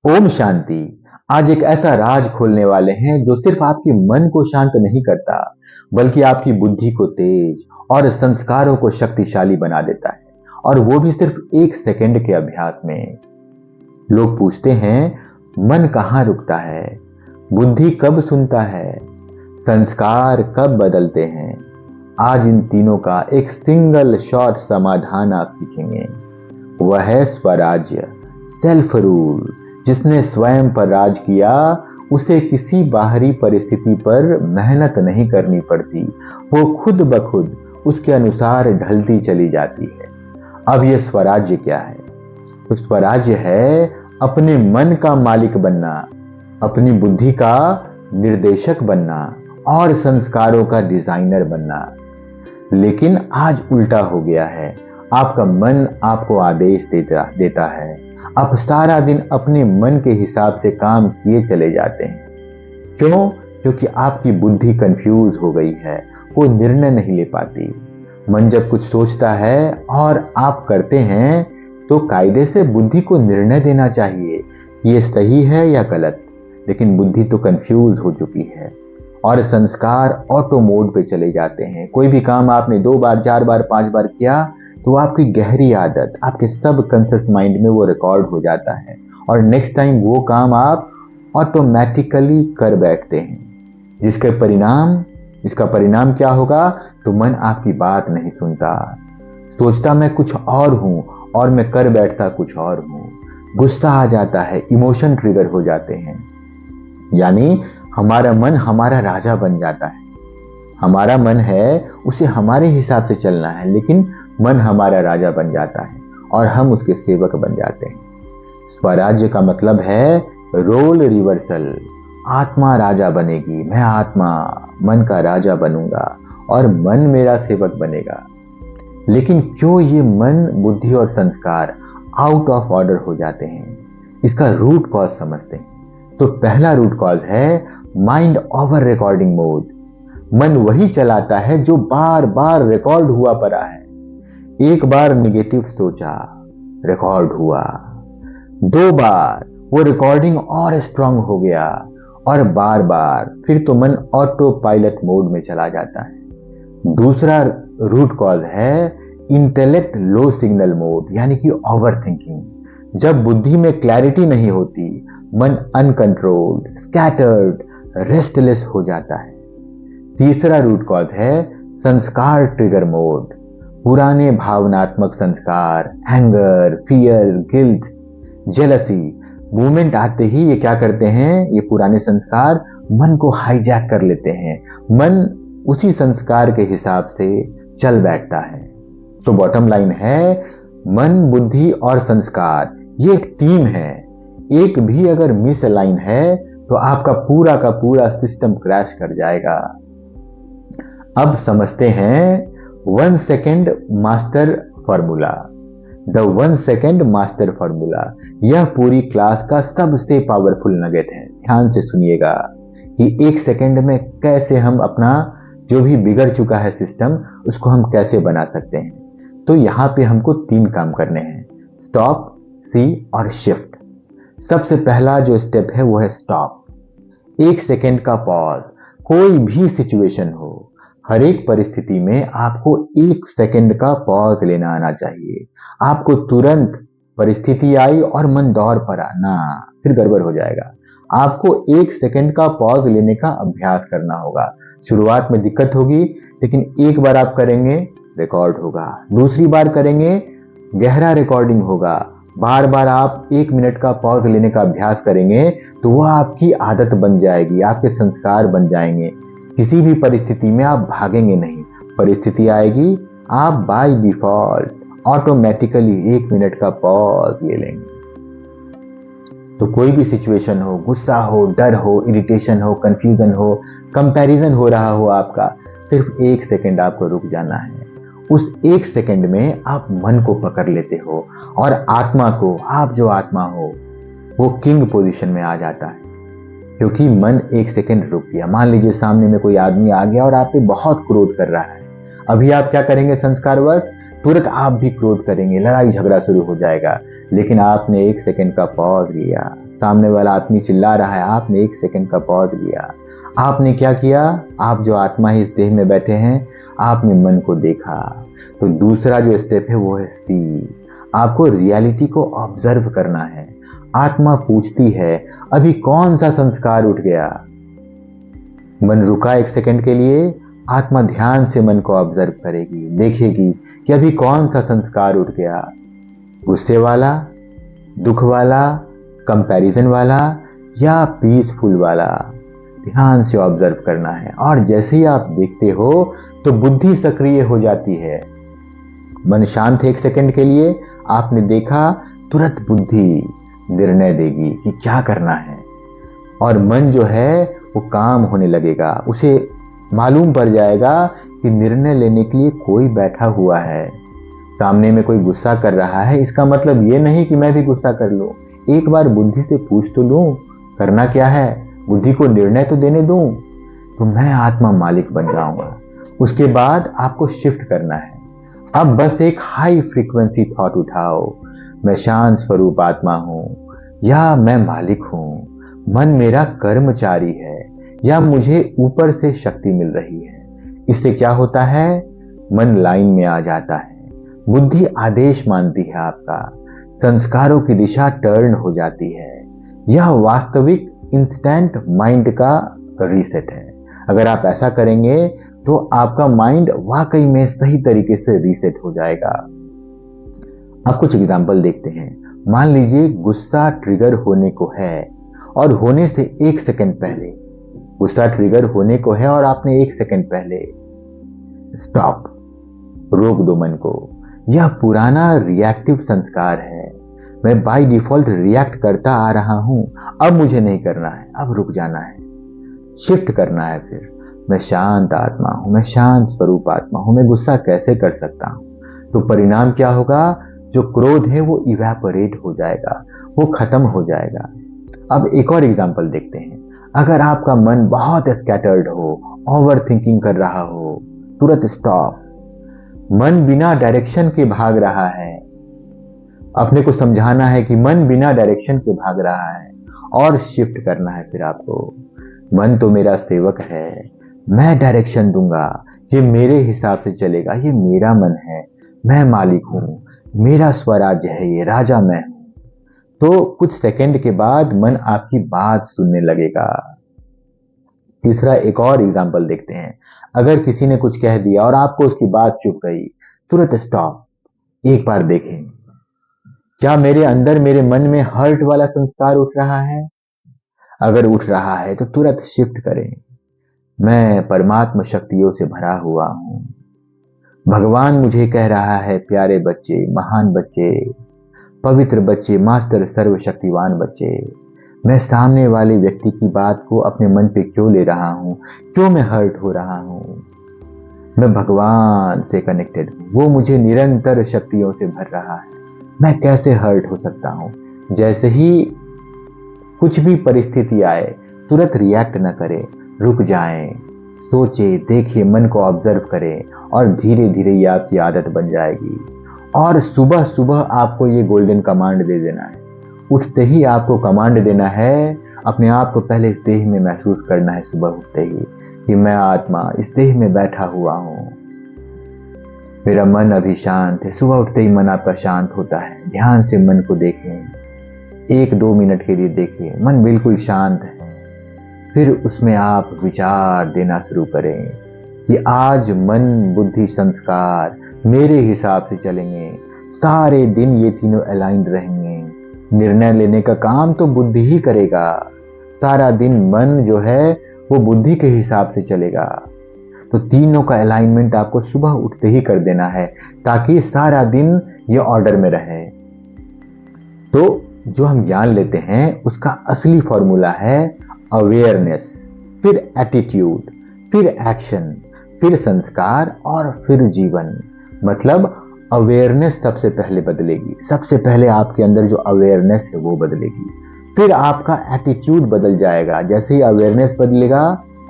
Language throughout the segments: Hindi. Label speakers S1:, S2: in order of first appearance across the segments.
S1: ओम शांति। आज एक ऐसा राज खोलने वाले हैं जो सिर्फ आपके मन को शांत नहीं करता, बल्कि आपकी बुद्धि को तेज और संस्कारों को शक्तिशाली बना देता है, और वो भी सिर्फ 1 सेकंड के अभ्यास में। लोग पूछते हैं, मन कहाँ रुकता है, बुद्धि कब सुनता है, संस्कार कब बदलते हैं। आज इन तीनों का एक सिंगल शॉर्ट समाधान आप सीखेंगे। वह है स्वराज्य, सेल्फ रूल। जिसने स्वयं पर राज किया, उसे किसी बाहरी परिस्थिति पर मेहनत नहीं करनी पड़ती, वो खुद ब खुद उसके अनुसार ढलती चली जाती है। अब यह स्वराज्य क्या है? तो स्वराज्य है अपने मन का मालिक बनना, अपनी बुद्धि का निर्देशक बनना और संस्कारों का डिजाइनर बनना। लेकिन आज उल्टा हो गया है। आपका मन आपको आदेश देता है। आप सारा दिन अपने मन के हिसाब से काम किए चले जाते हैं। क्यों? क्योंकि आपकी बुद्धि कंफ्यूज हो गई है, वो निर्णय नहीं ले पाती। मन जब कुछ सोचता है और आप करते हैं, तो कायदे से बुद्धि को निर्णय देना चाहिए कि ये सही है या गलत, लेकिन बुद्धि तो कंफ्यूज हो चुकी है और संस्कार ऑटो मोड पे चले जाते हैं। कोई भी काम आपने 2 बार, 4 बार, 5 बार किया, तो आपकी गहरी आदत आपके सब कॉन्शियस माइंड में वो रिकॉर्ड हो जाता है और नेक्स्ट टाइम वो काम आप ऑटोमेटिकली कर बैठते हैं। इसका परिणाम क्या होगा? तो मन आपकी बात नहीं सुनता, सोचता मैं कुछ और हूं और मैं कर बैठता कुछ और हूं। गुस्सा आ जाता है, इमोशन ट्रिगर हो जाते हैं। यानी हमारा मन हमारा राजा बन जाता है। हमारा मन है, उसे हमारे हिसाब से चलना है, लेकिन मन हमारा राजा बन जाता है और हम उसके सेवक बन जाते हैं। स्वराज्य का मतलब है रोल रिवर्सल। आत्मा राजा बनेगी, मैं आत्मा मन का राजा बनूंगा और मन मेरा सेवक बनेगा। लेकिन क्यों ये मन, बुद्धि और संस्कार आउट ऑफ ऑर्डर हो जाते हैं? इसका रूट कॉज समझते हैं। तो पहला रूट कॉज है माइंड ओवर रिकॉर्डिंग मोड। मन वही चलाता है जो बार बार रिकॉर्ड हुआ पड़ा है। एक बार निगेटिव सोचा, रिकॉर्ड हुआ। 2 बार वो रिकॉर्डिंग और स्ट्रांग हो गया, और बार बार फिर तो मन ऑटो पायलट मोड में चला जाता है। दूसरा रूट कॉज है इंटेलेक्ट लो सिग्नल मोड, यानी कि ओवर थिंकिंग। जब बुद्धि में क्लैरिटी नहीं होती, मन अनकंट्रोल्ड, स्कैटर्ड, रेस्टलेस हो जाता है। तीसरा रूट कॉज है संस्कार ट्रिगर मोड। पुराने भावनात्मक संस्कार, anger, fear, guilt, jealousy, movement आते ही ये क्या करते हैं? ये पुराने संस्कार मन को हाईजैक कर लेते हैं। मन उसी संस्कार के हिसाब से चल बैठता है। तो बॉटम लाइन है, मन, बुद्धि और संस्कार ये एक टीम है। एक भी अगर मिस अलाइन है, तो आपका पूरा का पूरा सिस्टम क्रैश कर जाएगा। अब समझते हैं 1 second master formula. The 1 second master formula, यह पूरी क्लास का सबसे पावरफुल नगेट है। ध्यान से सुनिएगा कि 1 सेकेंड में कैसे हम अपना जो भी बिगड़ चुका है सिस्टम, उसको हम कैसे बना सकते हैं। तो यहां पे हमको 3 काम करने हैं: स्टॉप, सी और शिफ्ट। सबसे पहला जो स्टेप है वो है स्टॉप। 1 सेकेंड का पॉज। कोई भी सिचुएशन हो, हर एक परिस्थिति में आपको 1 सेकेंड का पॉज लेना आना चाहिए। आपको तुरंत परिस्थिति आई और मन दौड़ पड़ा ना, फिर गड़बड़ हो जाएगा। आपको 1 सेकेंड का पॉज लेने का अभ्यास करना होगा। शुरुआत में दिक्कत होगी, लेकिन एक बार आप करेंगे, रिकॉर्ड होगा। दूसरी बार करेंगे, गहरा रिकॉर्डिंग होगा। बार बार आप 1 मिनट का पॉज लेने का अभ्यास करेंगे, तो वह आपकी आदत बन जाएगी, आपके संस्कार बन जाएंगे। किसी भी परिस्थिति में आप भागेंगे नहीं। परिस्थिति आएगी, आप बाय डिफॉल्ट ऑटोमेटिकली 1 मिनट का पॉज ले लेंगे। तो कोई भी सिचुएशन हो, गुस्सा हो, डर हो, इरिटेशन हो, कंफ्यूजन हो, कंपैरिजन हो रहा हो आपका, सिर्फ 1 सेकेंड आपको रुक जाना है। उस 1 सेकेंड में आप मन को पकड़ लेते हो और आत्मा को, आप जो आत्मा हो, वो किंग पोजीशन में आ जाता है। क्योंकि मन 1 सेकेंड रुक गया। मान लीजिए सामने में कोई आदमी आ गया और आप पे बहुत क्रोध कर रहा है, अभी आप क्या करेंगे संस्कारवश, तुरंत आप भी क्रोध करेंगे, लड़ाई झगड़ा शुरू हो जाएगा। लेकिन आपने 1 सेकंड का पॉज लिया, सामने वाला आदमी चिल्ला रहा है, आपने 1 सेकंड का पॉज लिया। आपने क्या किया, आप जो आत्मा ही इस देह में बैठे हैं, आपने मन को देखा। तो दूसरा जो स्टेप है वो है सी। आपको रियलिटी को ऑब्जर्व करना है। आत्मा पूछती है अभी कौन सा संस्कार उठ गया। मन रुका 1 सेकंड के लिए, आत्मा ध्यान से मन को ऑब्जर्व करेगी, देखेगी कि अभी कौन सा संस्कार उठ गया, गुस्से वाला, दुख वाला, कंपैरिजन वाला या पीसफुल वाला। ध्यान से ऑब्जर्व करना है। और जैसे ही आप देखते हो तो बुद्धि सक्रिय हो जाती है। मन शांत है 1 सेकंड के लिए, आपने देखा, तुरंत बुद्धि निर्णय देगी कि क्या करना है। और मन जो है वो काम होने लगेगा। उसे मालूम पड़ जाएगा कि निर्णय लेने के लिए कोई बैठा हुआ है। सामने में कोई गुस्सा कर रहा है, इसका मतलब ये नहीं कि मैं भी गुस्सा कर लूं। एक बार बुद्धि से पूछ तो लूं करना क्या है, बुद्धि को निर्णय तो देने दूं, तो मैं आत्मा मालिक बन जाऊंगा। उसके बाद आपको शिफ्ट करना है। अब बस एक हाई फ्रीक्वेंसी थॉट उठाओ, मैं शांत स्वरूप आत्मा हूं, या मैं मालिक हूं, मन मेरा कर्मचारी है, या मुझे ऊपर से शक्ति मिल रही है। इससे क्या होता है, मन लाइन में आ जाता है, बुद्धि आदेश मानती है आपका, संस्कारों की दिशा टर्न हो जाती है। यह वास्तविक इंस्टेंट माइंड का रीसेट है। अगर आप ऐसा करेंगे तो आपका माइंड वाकई में सही तरीके से रीसेट हो जाएगा। अब कुछ एग्जाम्पल देखते हैं। मान लीजिए गुस्सा ट्रिगर होने को है और होने से 1 सेकंड पहले, गुस्सा ट्रिगर होने को है और आपने 1 सेकंड पहले स्टॉप, रोक दो मन को। यह पुराना रिएक्टिव संस्कार है। मैं बाय डिफॉल्ट रिएक्ट करता आ रहा हूं, अब मुझे नहीं करना है, अब रुक जाना है, शिफ्ट करना है। फिर मैं शांत आत्मा हूं, मैं शांत स्वरूप आत्मा हूं, मैं गुस्सा कैसे कर सकता हूं। तो परिणाम क्या होगा, जो क्रोध है वो इवेपोरेट हो जाएगा, वो खत्म हो जाएगा। अब एक और एग्जांपल देखते हैं। अगर आपका मन बहुत स्कैटर्ड हो, ओवर थिंकिंग कर रहा हो, तुरंत स्टॉप। मन बिना डायरेक्शन के भाग रहा है, अपने को समझाना है कि मन बिना डायरेक्शन के भाग रहा है, और शिफ्ट करना है। फिर आपको, मन तो मेरा सेवक है, मैं डायरेक्शन दूंगा, ये मेरे हिसाब से चलेगा, ये मेरा मन है, मैं मालिक हूं, मेरा स्वराज्य है, ये राजा मैं हूं। तो कुछ सेकंड के बाद मन आपकी बात सुनने लगेगा। तीसरा एक और एग्जांपल देखते हैं। अगर किसी ने कुछ कह दिया और आपको उसकी बात चुभ गई, तुरंत स्टॉप, एक बार देखें, क्या मेरे अंदर, मेरे मन में हर्ट वाला संस्कार उठ रहा है। अगर उठ रहा है तो तुरंत शिफ्ट करें, मैं परमात्मा शक्तियों से भरा हुआ हूं, भगवान मुझे कह रहा है, प्यारे बच्चे, महान बच्चे, पवित्र बच्चे, मास्टर सर्वशक्तिवान बच्चे, मैं सामने वाले व्यक्ति की बात को अपने मन पे क्यों ले रहा हूं, क्यों मैं हर्ट हो रहा हूं। मैं भगवान से कनेक्टेड हूं, वो मुझे निरंतर शक्तियों से भर रहा है, मैं कैसे हर्ट हो सकता हूं। जैसे ही कुछ भी परिस्थिति आए, तुरंत रिएक्ट न करें, रुक जाएं, सोचे, देखिए, मन को ऑब्जर्व करें, और धीरे धीरे ये आपकी आदत बन जाएगी। और सुबह सुबह आपको ये गोल्डन कमांड दे देना है। उठते ही आपको कमांड देना है, अपने आप को पहले इस देह में महसूस करना है सुबह उठते ही, कि मैं आत्मा इस देह में बैठा हुआ हूं, मेरा मन अभी शांत है। सुबह उठते ही मन आपका शांत होता है। ध्यान से मन को देखें, 1-2 मिनट के लिए देखिए, मन बिल्कुल शांत है। फिर उसमें आप विचार देना शुरू करें कि आज मन, बुद्धि, संस्कार मेरे हिसाब से चलेंगे, सारे दिन ये तीनों अलाइंड रहेंगे। निर्णय लेने का काम तो बुद्धि ही करेगा, सारा दिन मन जो है वो बुद्धि के हिसाब से चलेगा। तो तीनों का अलाइनमेंट आपको सुबह उठते ही कर देना है, ताकि सारा दिन ये ऑर्डर में रहे। तो जो हम ज्ञान लेते हैं उसका असली फॉर्मूला है अवेयरनेस, फिर एटीट्यूड, फिर एक्शन, फिर संस्कार, और फिर जीवन। मतलब अवेयरनेस सबसे पहले बदलेगी, सबसे पहले आपके अंदर जो अवेयरनेस है वो बदलेगी, फिर आपका एटीट्यूड बदल जाएगा। जैसे ही अवेयरनेस बदलेगा,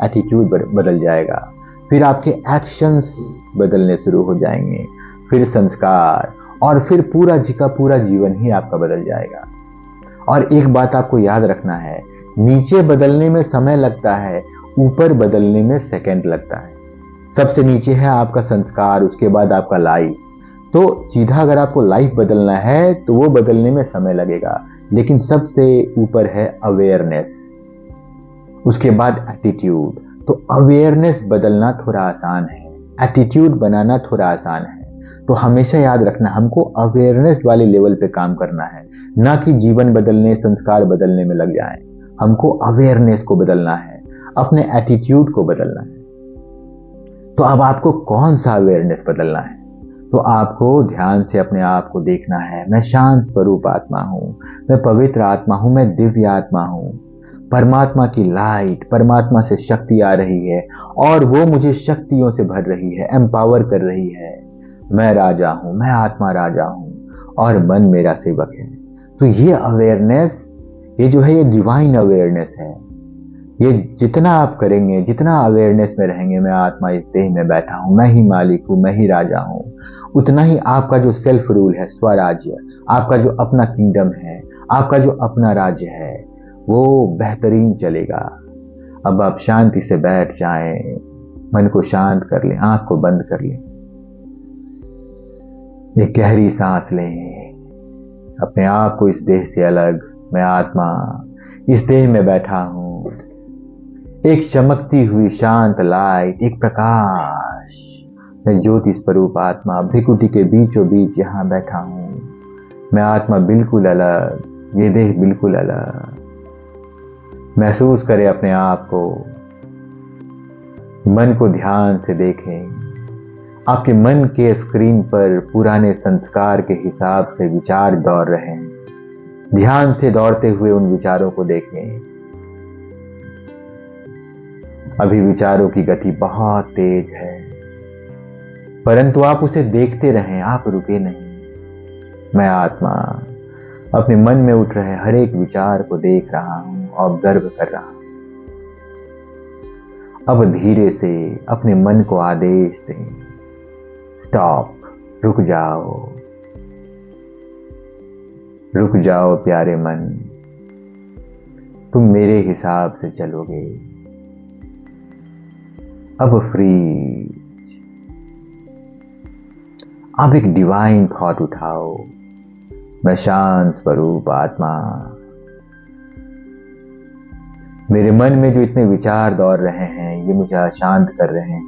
S1: एटीट्यूड बदल जाएगा, फिर आपके एक्शंस बदलने शुरू हो जाएंगे, फिर संस्कार, और फिर पूरा जी का पूरा जीवन ही आपका बदल जाएगा। और एक बात आपको याद रखना है, नीचे बदलने में समय लगता है, ऊपर बदलने में सेकंड लगता है। सबसे नीचे है आपका संस्कार, उसके बाद आपका लाइफ। तो सीधा अगर आपको लाइफ बदलना है तो वो बदलने में समय लगेगा, लेकिन सबसे ऊपर है अवेयरनेस, उसके बाद एटीट्यूड। तो अवेयरनेस बदलना थोड़ा आसान है, एटीट्यूड बनाना थोड़ा आसान है। तो हमेशा याद रखना, हमको अवेयरनेस वाले लेवल पे काम करना है, ना कि जीवन बदलने, संस्कार बदलने में लग जाए। हमको अवेयरनेस को बदलना है, अपने एटीट्यूड को बदलना है। तो अब आपको कौन सा अवेयरनेस बदलना है? तो आपको ध्यान से अपने आप को देखना है, मैं शांत स्वरूप आत्मा हूं, मैं पवित्र आत्मा हूं, मैं दिव्य आत्मा हूं। परमात्मा की लाइट, परमात्मा से शक्ति आ रही है और वो मुझे शक्तियों से भर रही है, एम्पावर कर रही है। मैं राजा हूं, मैं आत्मा राजा हूं और मन मेरा सेवक है। तो ये अवेयरनेस, ये जो है, ये डिवाइन अवेयरनेस है। ये जितना आप करेंगे, जितना अवेयरनेस में रहेंगे, मैं आत्मा इस देह में बैठा हूं, मैं ही मालिक हूं, मैं ही राजा हूं, उतना ही आपका जो सेल्फ रूल है, स्वराज्य, आपका जो अपना किंगडम है, आपका जो अपना राज्य है, वो बेहतरीन चलेगा। अब आप शांति से बैठ जाएं, मन को शांत कर लें, आंख को बंद कर लें, एक गहरी सांस लें, अपने आप को इस देह से अलग, मैं आत्मा इस देह में बैठा हूं, एक चमकती हुई शांत लाइट, एक प्रकाश, मैं ज्योति स्वरूप आत्मा भ्रिकुटी के बीचों बीच यहां बैठा हूं। मैं आत्मा बिल्कुल अलग, ये देह बिल्कुल अलग। महसूस करें अपने आप को, मन को ध्यान से देखें। आपके मन के स्क्रीन पर पुराने संस्कार के हिसाब से विचार दौड़ रहे हैं। ध्यान से दौड़ते हुए उन विचारों को देखें। अभी विचारों की गति बहुत तेज है, परंतु आप उसे देखते रहें, आप रुके नहीं। मैं आत्मा अपने मन में उठ रहे हर एक विचार को देख रहा हूं, ऑब्जर्व कर रहा हूं। अब धीरे से अपने मन को आदेश दें, स्टॉप, रुक जाओ, रुक जाओ प्यारे मन, तुम मेरे हिसाब से चलोगे। अब फ्रीज। अब एक डिवाइन थॉट उठाओ, मैं शांत स्वरूप आत्मा। मेरे मन में जो इतने विचार दौड़ रहे हैं, ये मुझे अशांत कर रहे हैं।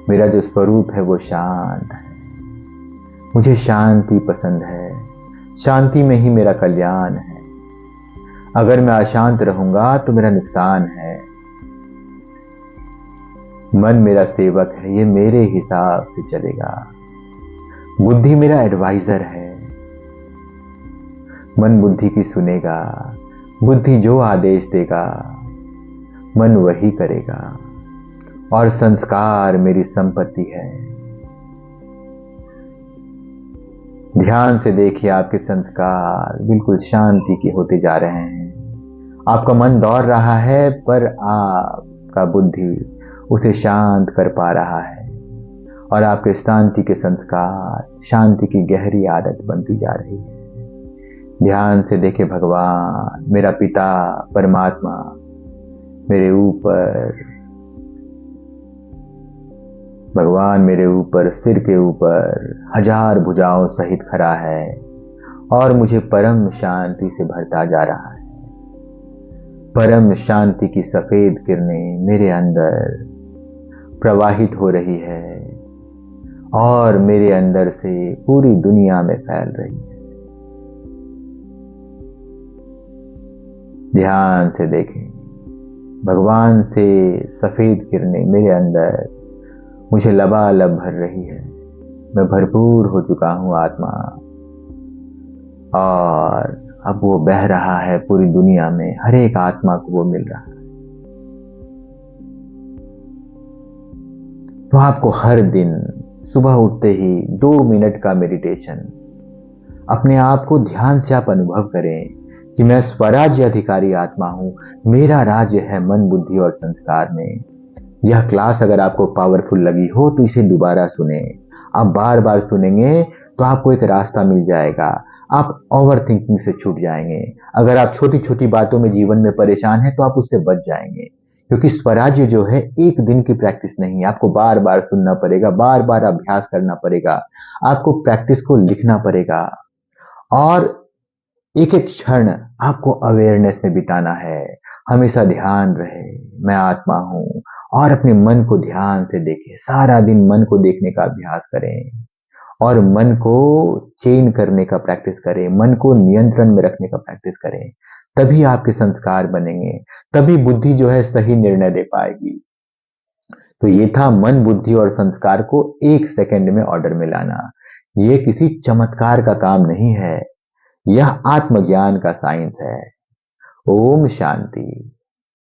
S1: मेरा जो स्वरूप है वो शांत है, मुझे शांति पसंद है, शांति में ही मेरा कल्याण है। अगर मैं अशांत रहूंगा तो मेरा नुकसान है। मन मेरा सेवक है, ये मेरे हिसाब से चलेगा। बुद्धि मेरा एडवाइजर है, मन बुद्धि की सुनेगा। बुद्धि जो आदेश देगा, मन वही करेगा। और संस्कार मेरी संपत्ति है। ध्यान से देखिए, आपके संस्कार बिल्कुल शांति के होते जा रहे हैं। आपका मन दौड़ रहा है, पर आपका बुद्धि उसे शांत कर पा रहा है। और आपके शांति के संस्कार, शांति की गहरी आदत बनती जा रही है। ध्यान से देखे, भगवान मेरा पिता परमात्मा मेरे ऊपर, भगवान मेरे ऊपर, सिर के ऊपर 1000 भुजाओं सहित खड़ा है और मुझे परम शांति से भरता जा रहा है। परम शांति की सफेद किरणें मेरे अंदर प्रवाहित हो रही है और मेरे अंदर से पूरी दुनिया में फैल रही है। ध्यान से देखें, भगवान से सफेद किरणें मेरे अंदर मुझे लबालब भर रही है। मैं भरपूर हो चुका हूं आत्मा, और अब वो बह रहा है पूरी दुनिया में, हर एक आत्मा को वो मिल रहा है। तो आपको हर दिन सुबह उठते ही 2 मिनट का मेडिटेशन, अपने आप को ध्यान से आप अनुभव करें कि मैं स्वराज्य अधिकारी आत्मा हूं। मेरा राज्य है मन, बुद्धि और संस्कार में। यह क्लास अगर आपको पावरफुल लगी हो तो इसे दोबारा सुने। आप बार बार सुनेंगे तो आपको एक रास्ता मिल जाएगा। आप ओवर थिंकिंग से छूट जाएंगे। अगर आप छोटी छोटी बातों में जीवन में परेशान हैं तो आप उससे बच जाएंगे, क्योंकि स्वराज्य जो है एक दिन की प्रैक्टिस नहीं है। आपको बार बार सुनना पड़ेगा, बार बार अभ्यास करना पड़ेगा, आपको प्रैक्टिस को लिखना पड़ेगा, और एक एक क्षण आपको अवेयरनेस में बिताना है। हमेशा ध्यान रहे मैं आत्मा हूं, और अपने मन को ध्यान से देखें। सारा दिन मन को देखने का अभ्यास करें, और मन को चेन करने का प्रैक्टिस करें, मन को नियंत्रण में रखने का प्रैक्टिस करें। तभी आपके संस्कार बनेंगे, तभी बुद्धि जो है सही निर्णय दे पाएगी। तो ये था मन, बुद्धि और संस्कार को एक सेकंड में ऑर्डर में लाना। ये किसी चमत्कार का काम नहीं है, यह आत्मज्ञान का साइंस है। ओम शांति।